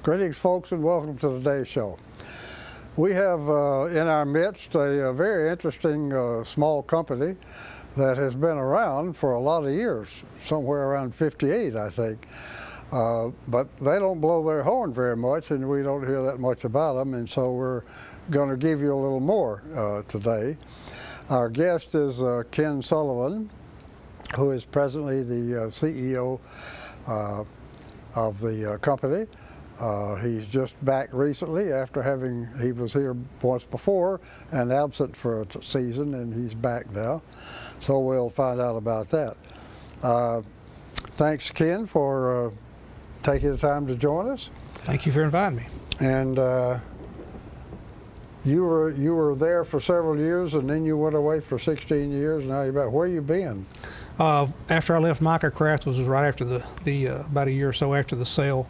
Greetings, folks, and welcome to today's show. We have in our midst a very interesting small company that has been around for a lot of years, somewhere around 58, I think. But they don't blow their horn very much, and we don't hear that much about them, and so we're going to give you a little more today. Our guest is Ken Sullivan, who is presently the CEO of the company. He's just back recently after he was here once before and absent for a season, and he's back now. So we'll find out about that. Thanks, Ken, for taking the time to join us. Thank you for inviting me. And you were there for several years, and then you went away for 16 years. Now you're back. Where you been? After I left Microcraft was right after about a year or so after the sale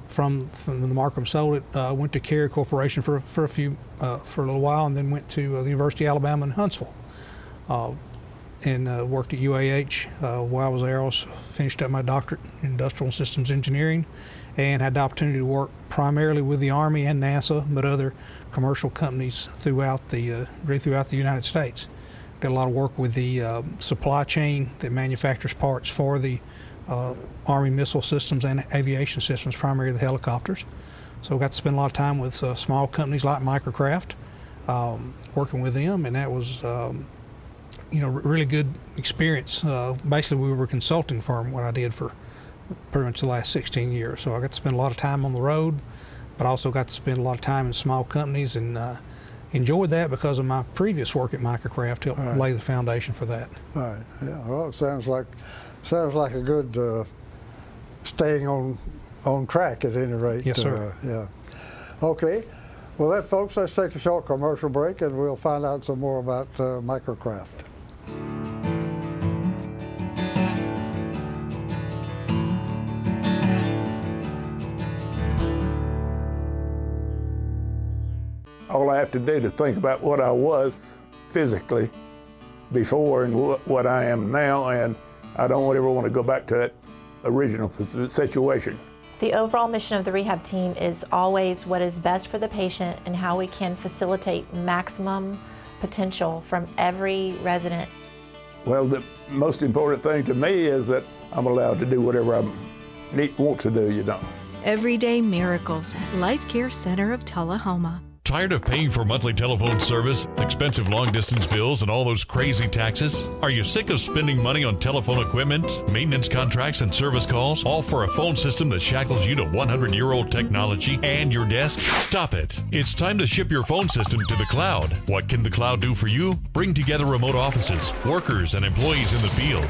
from the Markham sold it. Went to Carrier Corporation for a little while, and then went to the University of Alabama in Huntsville, and worked at UAH. While I was there, I finished up my doctorate in industrial systems engineering, and had the opportunity to work primarily with the Army and NASA, but other commercial companies throughout the United States. Did a lot of work with the supply chain that manufactures parts for the Army missile systems and aviation systems, primarily the helicopters. So we got to spend a lot of time with small companies like Microcraft, working with them, and that was really good experience. Basically, we were a consulting firm, what I did for pretty much the last 16 years. So I got to spend a lot of time on the road, but also got to spend a lot of time in small companies, and enjoyed that because of my previous work at Microcraft, helped lay the foundation for that. All right. Yeah. Well, it sounds like a good staying on track at any rate. Yes, sir. Yeah. Okay. Well, folks, let's take a short commercial break, and we'll find out some more about Microcraft. All I have to do to think about what I was physically before and what I am now, and I don't ever want to go back to that original situation. The overall mission of the rehab team is always what is best for the patient and how we can facilitate maximum potential from every resident. Well, the most important thing to me is that I'm allowed to do whatever I want to do, Everyday miracles at Life Care Center of Tullahoma. Tired of paying for monthly telephone service, expensive long-distance bills, and all those crazy taxes? Are you sick of spending money on telephone equipment, maintenance contracts, and service calls, all for a phone system that shackles you to 100-year-old technology and your desk? Stop it. It's time to ship your phone system to the cloud. What can the cloud do for you? Bring together remote offices, workers, and employees in the field.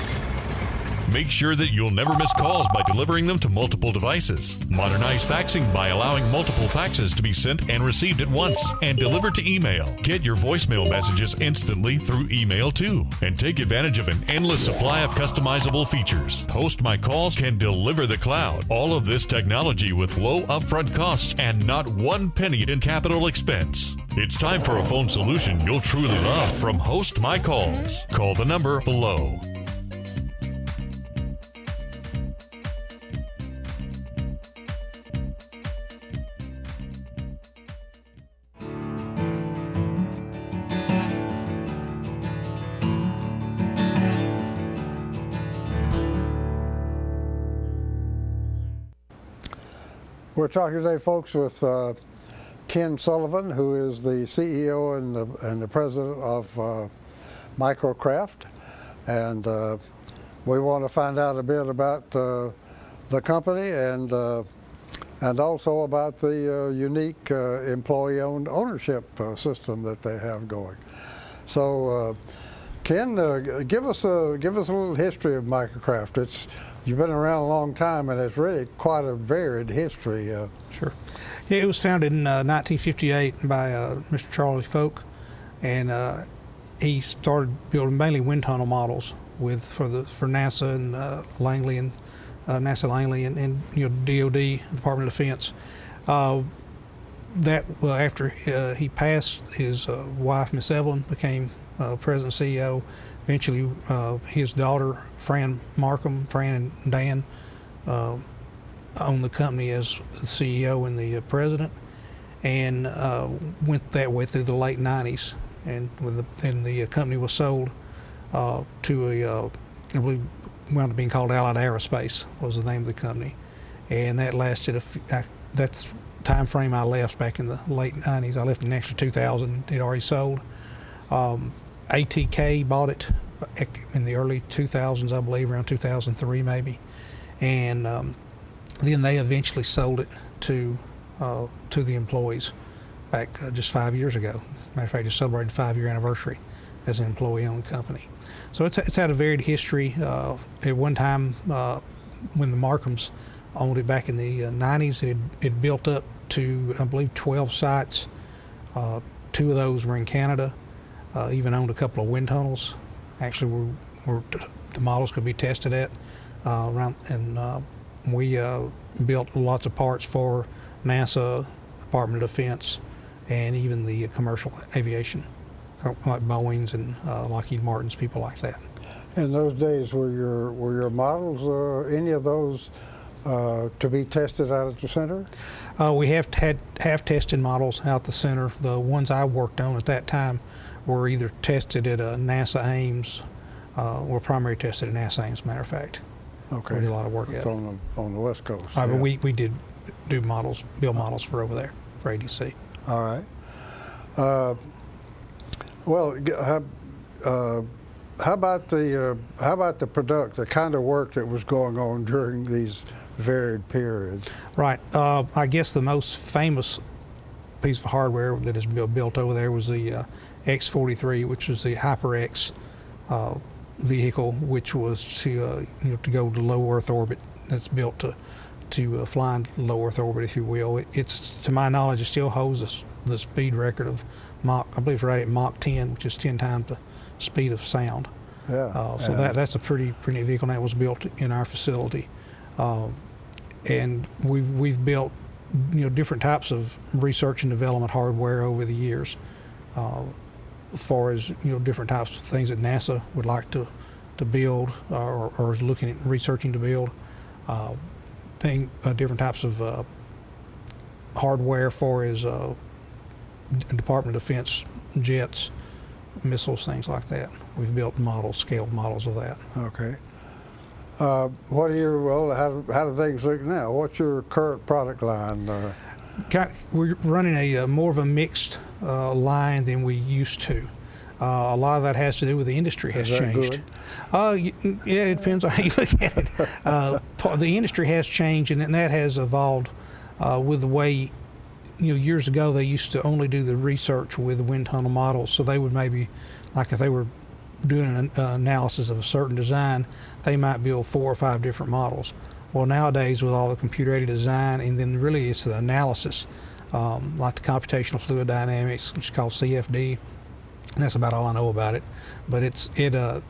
Make sure that you'll never miss calls by delivering them to multiple devices. Modernize faxing by allowing multiple faxes to be sent and received at once, and delivered to email. Get your voicemail messages instantly through email too, and take advantage of an endless supply of customizable features. Host My Calls can deliver the cloud. All of this technology with low upfront costs and not one penny in capital expense. It's time for a phone solution you'll truly love from Host My Calls. Call the number below. We're talking today, folks, with Ken Sullivan, who is the CEO and the president of Microcraft, and we want to find out a bit about the company and also about the unique employee-owned ownership system that they have going. So, Ken, give us a little history of Microcraft. You've been around a long time, and it's really quite a varied history. Sure. Yeah, it was founded in 1958 by Mr. Charlie Folk, and he started building mainly wind tunnel models for NASA and Langley and NASA Langley and DoD, Department of Defense. After he passed, his wife, Miss Evelyn, became president and CEO. Eventually, his daughter, Fran and Dan, owned the company as the CEO and the president, and went that way through the late 90s. And when the company was sold to I believe wound up being called Allied Aerospace was the name of the company, and that lasted that's the time frame I left back in the late 90s. I left in the extra 2000. It already sold. ATK bought it in the early 2000s, I believe, around 2003 maybe, and then they eventually sold it to the employees back just 5 years ago. Matter of fact, just celebrated the 5-year anniversary as an employee-owned company. So it's had a varied history. At one time, when the Markhams owned it back in the 90s, it built up to, I believe, 12 sites. 2 of those were in Canada. Even owned a couple of wind tunnels. Actually, the models could be tested at around, and we built lots of parts for NASA, Department of Defense, and even the commercial aviation, like Boeing's and Lockheed Martin's, people like that. In those days, were your models, any of those, to be tested out at the center? We have tested models out the center. The ones I worked on at that time were either tested at NASA Ames, or primary tested at NASA Ames, matter of fact. Okay. We did a lot of work at it. On the West Coast. But Yeah. we did do models, build models for over there, for ADC. All right. Well, how about the the kind of work that was going on during these varied periods? Right. I guess the most famous piece of hardware that is built over there was the X-43, which was the HyperX vehicle, which was to go to low Earth orbit. That's built to fly in low Earth orbit, if you will. It's, to my knowledge, it still holds the speed record of Mach. I believe it's right at Mach 10, which is 10 times the speed of sound. Yeah. So that's a pretty neat vehicle, and that was built in our facility. And we've built different types of research and development hardware over the years, as far as different types of things that NASA would like to build, or is looking at researching to build. Different types of hardware for his Department of Defense jets, missiles, things like that. We've built models, scaled models of that. Okay. What are how do things look now? What's your current product line? We're running a more of a mixed line than we used to. A lot of that has to do with the industry has changed. Good? Yeah, it depends on how you look at it. The industry has changed, and that has evolved with the way, years ago they used to only do the research with wind tunnel models. So they would maybe, like if they were doing an analysis of a certain design, they might build 4 or 5 different models. Well, nowadays with all the computer-aided design, and then really it's the analysis, like the computational fluid dynamics, which is called CFD. And that's about all I know about it. But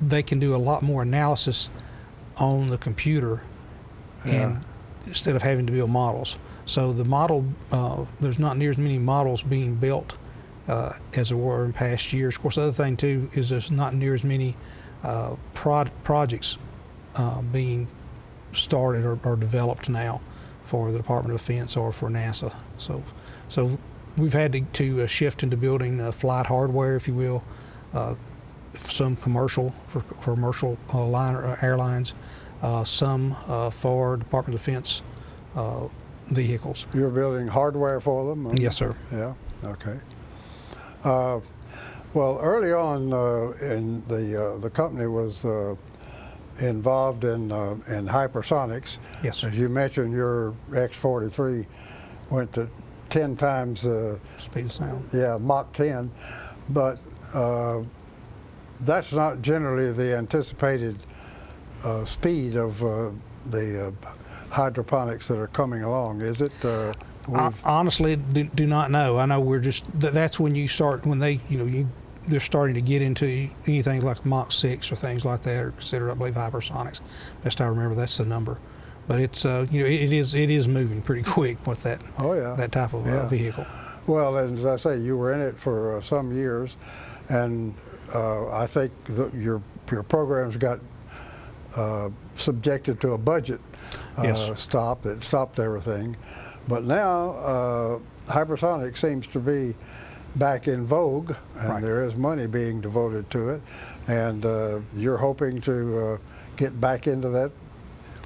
they can do a lot more analysis on the computer, and instead of having to build models. So the model, there's not near as many models being built as there were in past years. Of course, the other thing too is there's not near as many projects being started or developed now for the Department of Defense or for NASA. So we've had to shift into building flight hardware, if you will, some commercial for commercial airlines, some for Department of Defense vehicles. You're building hardware for them? Yes, sir. Yeah. Okay. Well, early on, in the company was involved in hypersonics. Yes, sir. As you mentioned, your X-43 went to 10 times the speed of sound. Yeah, Mach 10, but that's not generally the anticipated speed of the hydroponics that are coming along, is it? I honestly do not know. I know we're just, that's when you start, when they, they're starting to get into anything like Mach 6 or things like that, or considered, I believe, hypersonics. Best I remember, that's the number. But it's, it is moving pretty quick with that. Oh, yeah. That type of vehicle. Well, and as I say, you were in it for some years, and I think your programs got subjected to a budget Yes. stop that stopped everything. But now hypersonic seems to be back in vogue, and Right. there is money being devoted to it, and you're hoping to get back into that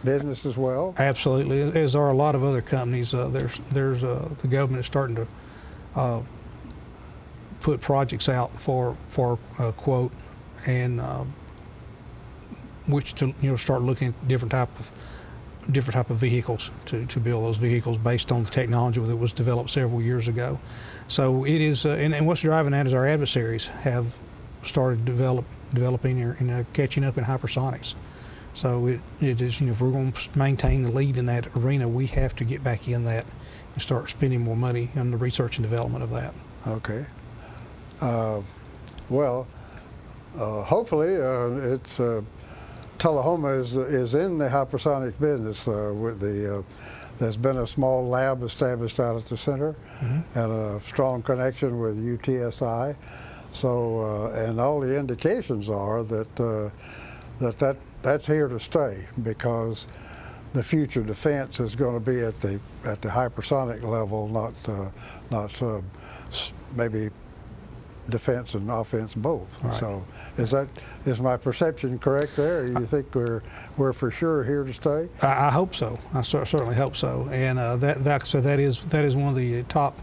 business as well? Absolutely, as are a lot of other companies. There's the government is starting to put projects out for quote, and which to start looking at different type of vehicles to build those vehicles based on the technology that was developed several years ago. So it is, and what's driving that is our adversaries have started developing and catching up in hypersonics. So it is, if we're going to maintain the lead in that arena, we have to get back in that and start spending more money on the research and development of that. Okay. Well, hopefully it's Tullahoma is in the hypersonic business. With there's been a small lab established out at the center, and a strong connection with UTSI. So, and all the indications are that that's here to stay, because the future defense is going to be at the hypersonic level, not maybe defense and offense both. Right. So is my perception correct there? You think we're for sure here to stay? I hope so. I certainly hope so. And that is one of the top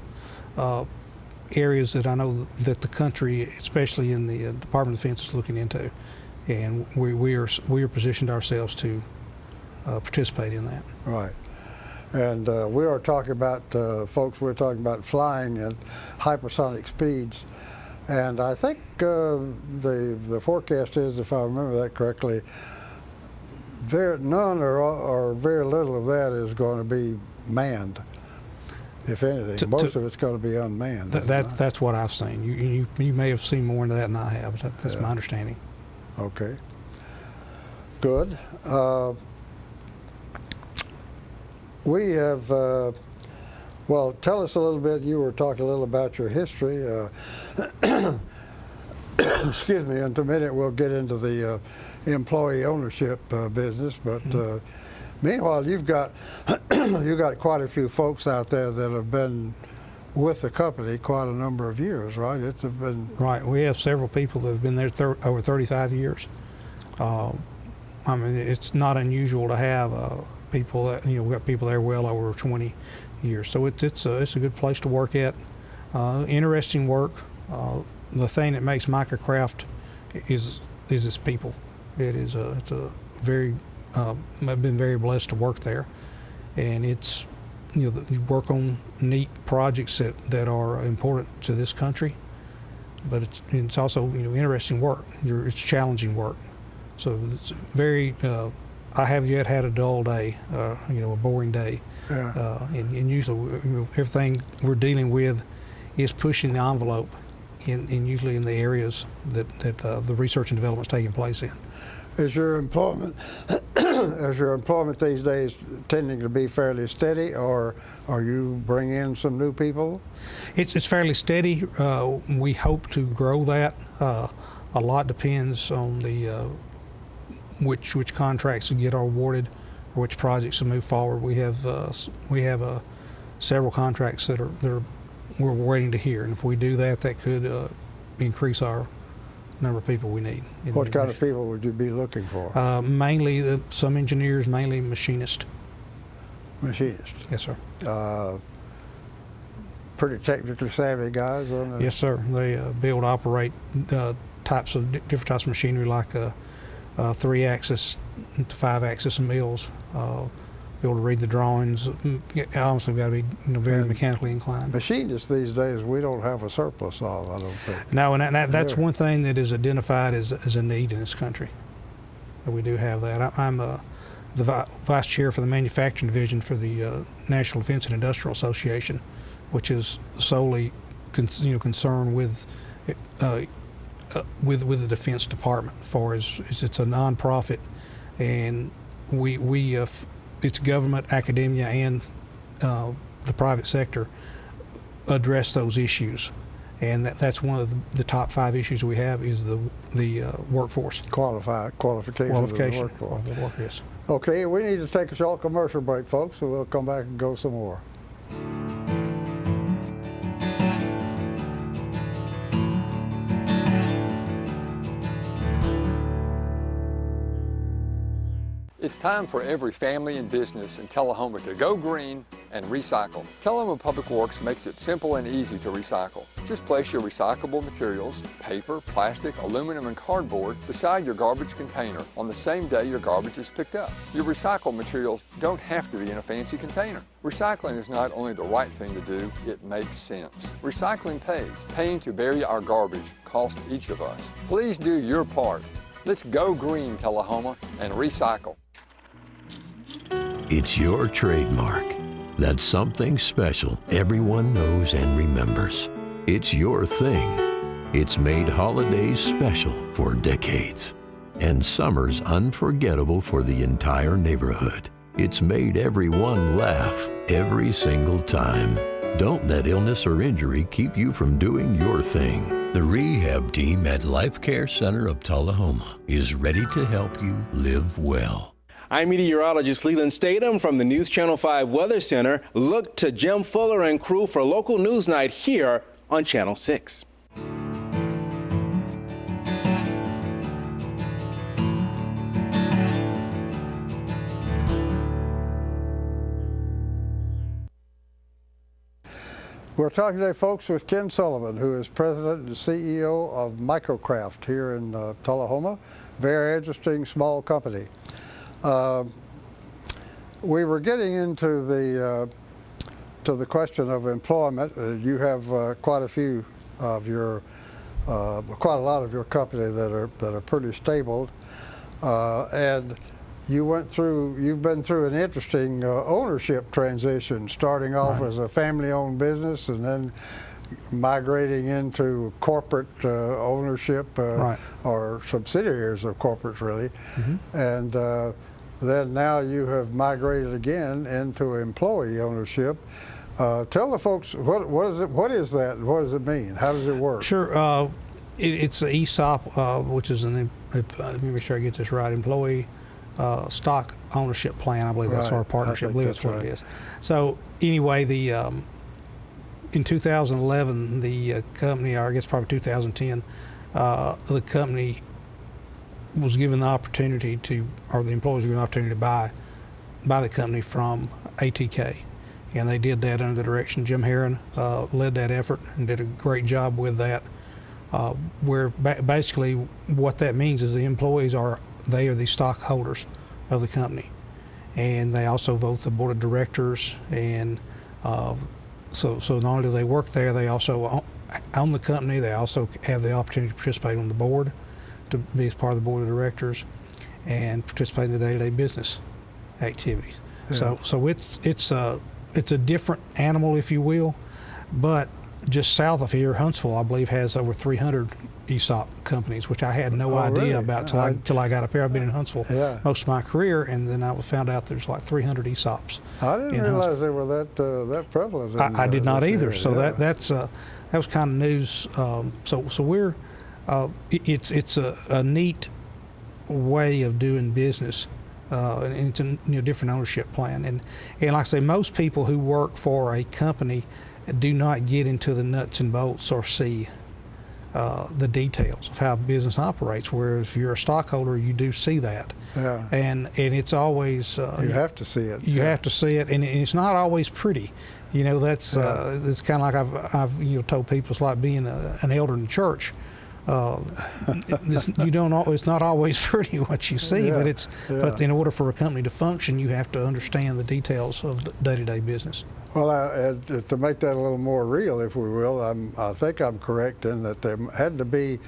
areas that I know that the country, especially in the Department of Defense, is looking into, and we are positioned ourselves to participate in that. Right. And we are talking about, folks, we're talking about flying at hypersonic speeds. And I think the forecast is, if I remember that correctly, none or very little of that is going to be manned. If anything, most of it's going to be unmanned. That's what I've seen. You may have seen more into that than I have. But that's my understanding. Okay. Good. We have, well, tell us a little bit. You were talking a little about your history. Excuse me. In a minute, we'll get into the employee ownership business. But meanwhile, you've got quite a few folks out there that have been with the company quite a number of years, right? It's been right. We have several people that have been there over 35 years. I mean, it's not unusual to have people that, we've got people there well over 20 years. So it's a good place to work at. Interesting work. The thing that makes Microcraft is its people. It's a very I've been very blessed to work there, and it's you work on neat projects that are important to this country, but it's also interesting work. It's challenging work. So it's very. I have yet had a dull day, a boring day, and usually everything we're dealing with is pushing the envelope, in usually in the areas that the research and development is taking place in. Is your employment these days tending to be fairly steady, or are you bringing in some new people? It's fairly steady. We hope to grow that. A lot depends on the which contracts get awarded, or which projects to move forward. We have several contracts that we're waiting to hear, and if we do that, that could increase our number of people we need. What kind of people would you be looking for? Mainly some engineers, mainly machinists. Machinists? Yes, sir. Pretty technically savvy guys on the... Yes, sir. They build, operate different types of machinery, like 3-axis to 5-axis mills. Be able to read the drawings. Obviously, we've got to be very mechanically inclined. Machinists these days, we don't have a surplus of, I don't think. No, and that's one thing that is identified as a need in this country. That we do have that. I'm the vice chair for the manufacturing division for the National Defense and Industrial Association, which is solely concerned with the Defense Department. It's a nonprofit, and it's government, academia, and the private sector address those issues, And that's one of the top 5 issues we have is the workforce. Qualification of the workforce. Of the work, yes. Okay, we need to take a short commercial break, folks, so we'll come back and go some more. It's time for every family and business in Tullahoma to go green and recycle. Tullahoma Public Works makes it simple and easy to recycle. Just place your recyclable materials, paper, plastic, aluminum, and cardboard beside your garbage container on the same day your garbage is picked up. Your recycled materials don't have to be in a fancy container. Recycling is not only the right thing to do, it makes sense. Recycling pays. Paying to bury our garbage costs each of us. Please do your part. Let's go green, Tullahoma, and recycle. It's your trademark. That's something special everyone knows and remembers. It's your thing. It's made holidays special for decades and summers unforgettable for the entire neighborhood. It's made everyone laugh every single time. Don't let illness or injury keep you from doing your thing. The rehab team at Life Care Center of Tullahoma is ready to help you live well. I'm meteorologist Leland Statham from the News Channel 5 Weather Center. Look to Jim Fuller and crew for local news night here on Channel 6. We're talking today, folks, with Ken Sullivan, who is president and CEO of Microcraft here in Tullahoma. Very interesting small company. We were getting into the question of employment. You have quite a lot of your company that are pretty stable, and you've been through an interesting ownership transition, starting off as a family-owned business and then migrating into corporate ownership or subsidiaries of corporates, really, and then now you have migrated again into employee ownership. Tell the folks what is it? What is that? What does it mean? How does it work? Sure. It's the ESOP, which is let me make sure I get this right. Employee stock ownership plan. I believe that's our partnership. I believe that's what it is. So anyway, in 2011, the company, or I guess probably 2010, the company was given the opportunity or the employees were given the opportunity to buy the company from ATK. And they did that under the direction. Jim Herron led that effort and did a great job with that. Where basically what that means is the employees are the stockholders of the company. And they also vote the board of directors. And so not only do they work there, they also own the company. They also have the opportunity to participate on the board, to be as part of the board of directors and participate in the day-to-day business activities. Yeah. So it's a different animal, if you will, but just south of here, Huntsville, I believe, has over 300 ESOP companies, which I had no idea about till I got up here. I've been in Huntsville most of my career, and then I found out there's like 300 ESOPs. I didn't realize they were that prevalent. I did not either. Area. So that was kind of news. So we're it's a neat way of doing business, and it's a different ownership plan. And like I say, most people who work for a company do not get into the nuts and bolts or see the details of how business operates. Whereas if you're a stockholder, you do see that. Yeah. And it's always you have to see it. You have to see it, and it's not always pretty. That's it's kind of like I've told people it's like being an elder in the church. It's not always pretty what you see, but in order for a company to function, you have to understand the details of the day-to-day business. Well, to make that a little more real, if we will, I think I'm correct in that there had to be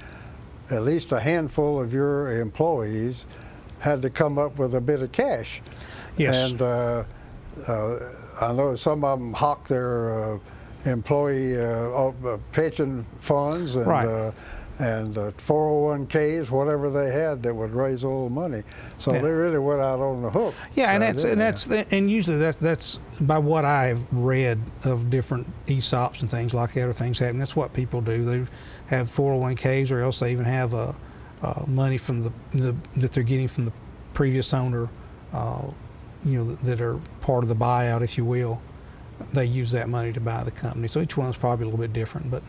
at least a handful of your employees had to come up with a bit of cash. Yes. And I know some of them hawk their employee pension funds and and 401ks, whatever they had that would raise a little money. So Yeah. they really went out on the hook. Yeah, and usually that's by what I've read of different ESOPs and things like that, or things happen. That's what people do. They have 401ks, or else they even have money from that they're getting from the previous owner, that are part of the buyout, if you will. They use that money to buy the company. So each one's probably a little bit different, but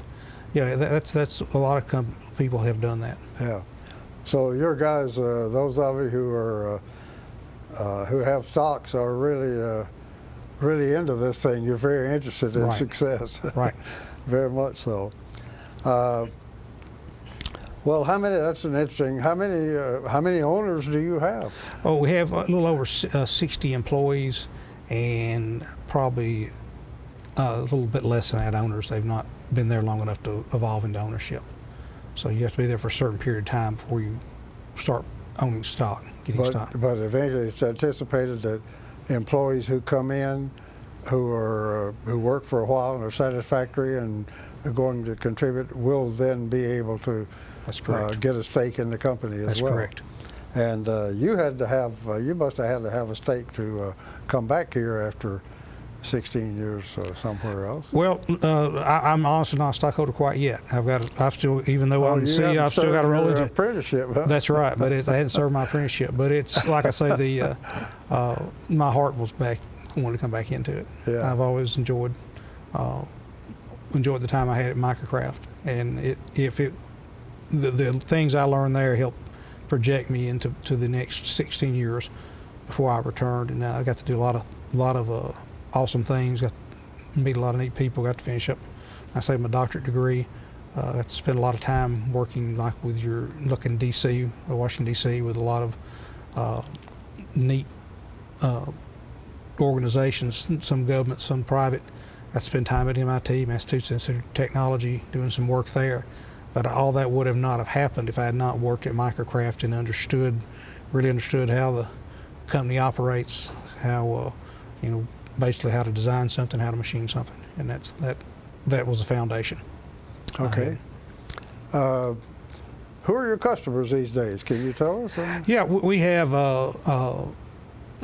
yeah, that's a lot of people have done that. Yeah. So your guys, those of you who have stocks, are really into this thing. You're very interested in success. Right. Very much so. Well, that's an interesting. How many owners do you have? Oh, we have a little over 60 employees, and probably a little bit less than that owners. They've not been there long enough to evolve into ownership. So you have to be there for a certain period of time before you start owning stock, getting stock. But eventually it's anticipated that employees who come in, who work for a while and are satisfactory and are going to contribute, will then be able to get a stake in the company as well. That's correct. And you must have had to have a stake to come back here after 16 years somewhere else. Well, I'm honestly not a stockholder quite yet. I've still, even though I'm the CEO, I've still got to roll into apprenticeship. Huh? That's right, but I hadn't served my apprenticeship. But it's like I say, my heart was wanted to come back into it. Yeah. I've always enjoyed the time I had at Microcraft, and the things I learned there helped project me into the next 16 years before I returned, and I got to do a lot of awesome things. Got to meet a lot of neat people. Got to finish up, I say, my doctorate degree. Got to spend a lot of time working in D.C., Washington D.C., with a lot of neat organizations, some government, some private. Got to spend time at MIT, Massachusetts Institute of Technology, doing some work there. But all that would have not have happened if I had not worked at Microcraft and really understood how the company operates, how basically how to design something, how to machine something, and that was the foundation. Okay. Who are your customers these days? Can you tell us? Yeah, we have.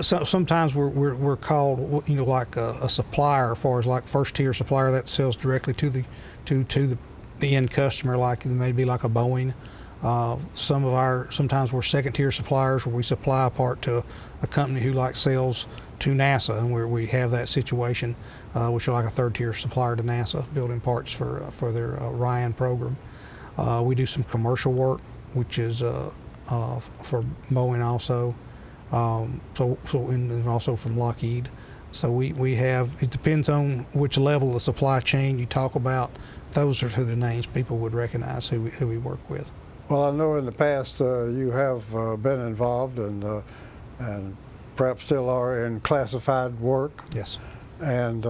Sometimes we're called, like a supplier, as far as like first tier supplier that sells directly to the end customer, like it may be like a Boeing. Sometimes we're second tier suppliers, where we supply a part to a company who sells to NASA, and where we have that situation, which are like a third tier supplier to NASA, building parts for their Ryan program. We do some commercial work, which is for Boeing also, and also from Lockheed. So we have, it depends on which level of the supply chain you talk about. Those are the names people would recognize who we work with. Well, I know in the past you have been involved and perhaps still are in classified work. Yes. And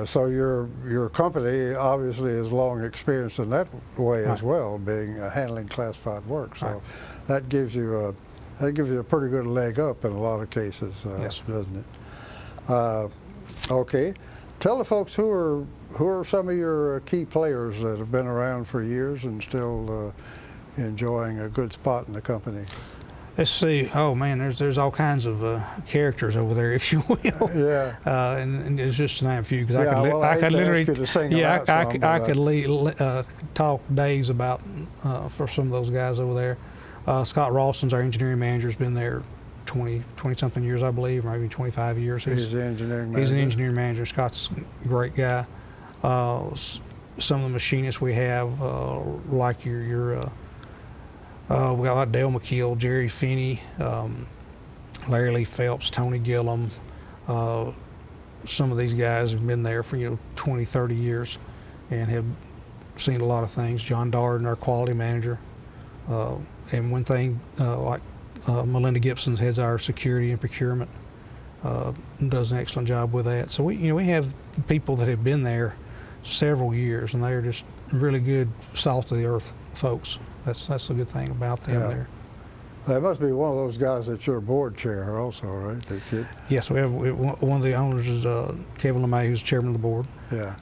so your company obviously is long experienced in that way as well, being handling classified work. So that gives you a pretty good leg up in a lot of cases, yes, doesn't it? Okay, tell the folks who are some of your key players that have been around for years and still enjoying a good spot in the company. Let's see. Oh man, there's all kinds of characters over there, if you will. Yeah. And it's just to name a few, because I could literally, I could talk days about for some of those guys over there. Scott Ralston's our engineering manager. Has been there 20 something years, I believe, or maybe 25 years. He's the engineering manager. He's an engineering manager. Scott's a great guy. Some of the machinists we have, like we got like Dale McKeel, Jerry Finney, Larry Lee Phelps, Tony Gillum. Some of these guys have been there for 20, 30 years and have seen a lot of things. John Darden, our quality manager. And one thing, Melinda Gibson heads our security and procurement, does an excellent job with that. So we have people that have been there several years, and they're just really good, salt of the earth folks. That's a good thing about them there. That must be one of those guys that's your board chair also, right? That's it. Yes, we have one of the owners is Kevin LeMay, who's chairman of the board. Yeah.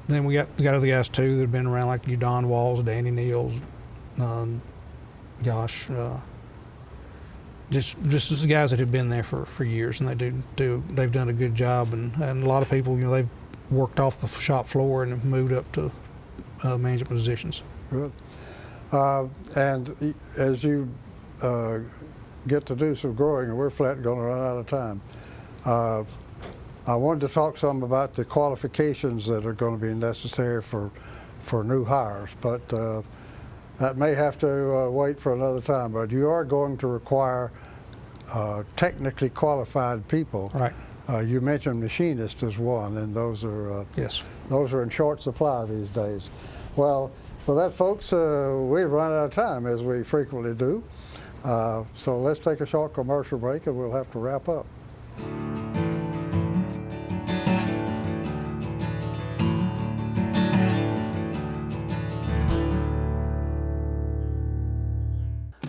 then we got other guys too that have been around, like you, Don Walls, Danny Neals, just the guys that have been there for years, and they've done a good job, and a lot of people, you know, they've worked off the shop floor and have moved up to management positions. Good. And as you get to do some growing, and we're flat going to run out of time, I wanted to talk some about the qualifications that are going to be necessary for new hires, but that may have to wait for another time. But you are going to require technically qualified people. Right. You mentioned machinist as one, and those are yes. Those are in short supply these days. Well, for that, folks, we've run out of time, as we frequently do. So let's take a short commercial break, and we'll have to wrap up.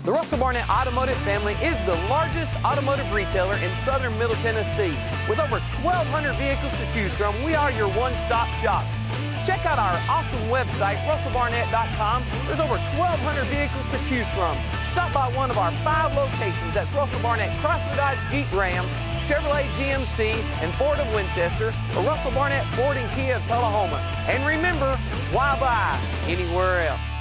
The Russell Barnett Automotive family is the largest automotive retailer in southern Middle Tennessee. With over 1,200 vehicles to choose from, we are your one-stop shop. Check out our awesome website, russellbarnett.com. There's over 1,200 vehicles to choose from. Stop by one of our 5 locations. That's Russell Barnett Chrysler Dodge Jeep Ram, Chevrolet GMC, and Ford of Winchester, or Russell Barnett Ford and Kia of Tullahoma. And remember, why buy anywhere else?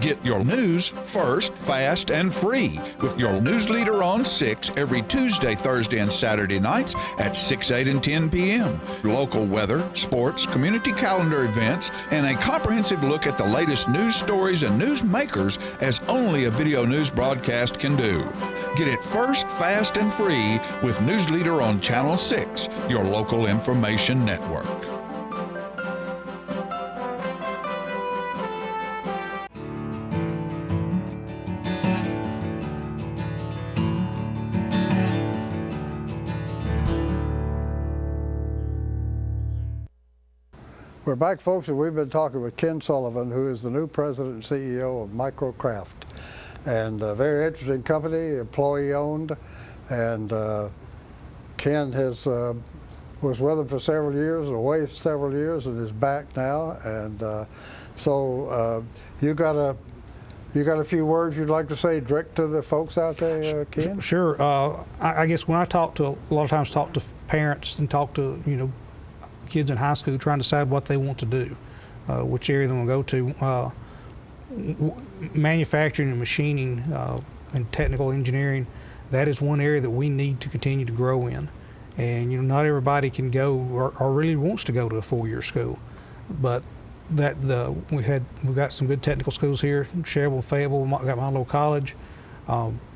Get your news first, fast, and free with your news leader on 6 every Tuesday, Thursday, and Saturday nights at 6, 8, and 10 p.m. Local weather, sports, community calendar events, and a comprehensive look at the latest news stories and news makers as only a video news broadcast can do. Get it first, fast, and free with News Leader on Channel 6, your local information network. We're back, folks, and we've been talking with Ken Sullivan, who is the new president and CEO of Microcraft. And a very interesting company, employee-owned. And Ken has was with them for several years, and away for several years, and is back now. And so you got a few words you'd like to say direct to the folks out there, Ken? Sure. I guess when I talk to, a lot of times talk to parents and talk to, you know, kids in high school trying to decide what they want to do, which area they want to go to. Manufacturing and machining and technical engineering, that is one area that we need to continue to grow in. And you know, not everybody can go or really wants to go to a 4-year school, but we've got some good technical schools here. Cherville, Fayetteville, got my little college,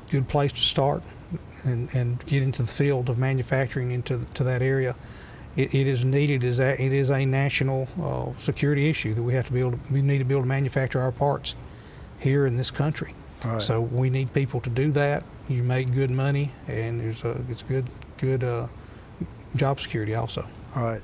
good place to start and get into the field of manufacturing into that area. It is needed. It is a national security issue that we need to be able to manufacture our parts here in this country. Right. So we need people to do that. You make good money, and it's good job security also. All right.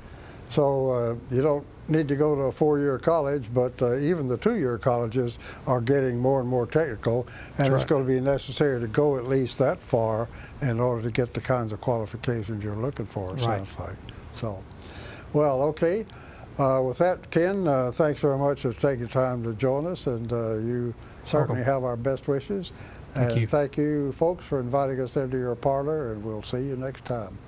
So you don't need to go to a 4-year college, but even the 2-year colleges are getting more and more technical, and it's going to be necessary to go at least that far in order to get the kinds of qualifications you're looking for, it sounds like. So, well, okay. With that, Ken, thanks very much for taking time to join us, and you certainly have our best wishes. Thank you. Thank you, folks, for inviting us into your parlor, and we'll see you next time.